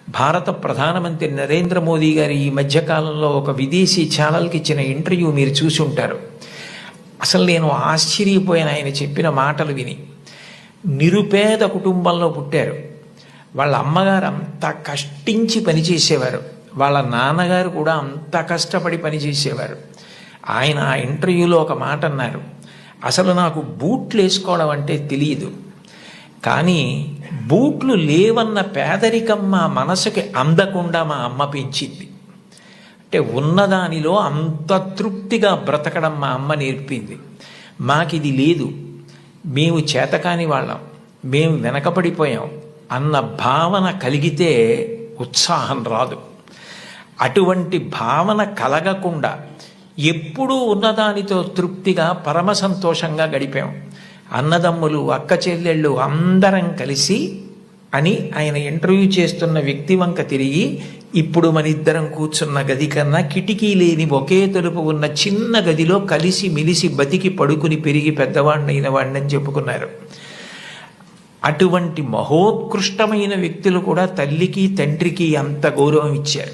భారత ప్రధానమంత్రి నరేంద్ర మోదీ గారు ఈ మధ్యకాలంలో ఒక విదేశీ ఛానల్కి ఇచ్చిన ఇంటర్వ్యూ మీరు చూసి ఉంటారు. అసలు నేను ఆశ్చర్యపోయిన ఆయన చెప్పిన మాటలు విని. నిరుపేద కుటుంబంలో పుట్టారు. వాళ్ళ అమ్మగారు అంత కష్టించి పనిచేసేవారు, వాళ్ళ నాన్నగారు కూడా అంత కష్టపడి పనిచేసేవారు. ఆయన ఆ ఇంటర్వ్యూలో ఒక మాట అన్నారు, అసలు నాకు బూట్లు వేసుకోవడం అంటే తెలియదు, కానీ బూట్లు లేవన్న పేదరికం మా మనసుకి అందకుండా మా అమ్మ పెంచింది. అంటే ఉన్నదానిలో అంత తృప్తిగా బ్రతకడం మా అమ్మ నేర్పింది. మాకిది లేదు, మేము చేతకాని వాళ్ళం, మేము వెనకబడిపోయాం అన్న భావన కలిగితే ఉత్సాహం రాదు. అటువంటి భావన కలగకుండా ఎప్పుడూ ఉన్నదానితో తృప్తిగా పరమ సంతోషంగా గడిపాం. అన్నదమ్ములు, అక్క చెల్లెళ్ళు అందరం కలిసి అని ఆయన ఇంటర్వ్యూ చేస్తున్న వ్యక్తి వంక తిరిగి, ఇప్పుడు మన ఇద్దరం కూర్చున్న గది కన్నా కిటికీ లేని ఒకే తలుపు ఉన్న చిన్న గదిలో కలిసి మిలిసి బతికి పడుకుని పెరిగి పెద్దవాడినైన వాడిని చెప్పుకున్నారు. అటువంటి మహోత్కృష్టమైన వ్యక్తులు కూడా తల్లికి తండ్రికి అంత గౌరవం ఇచ్చారు.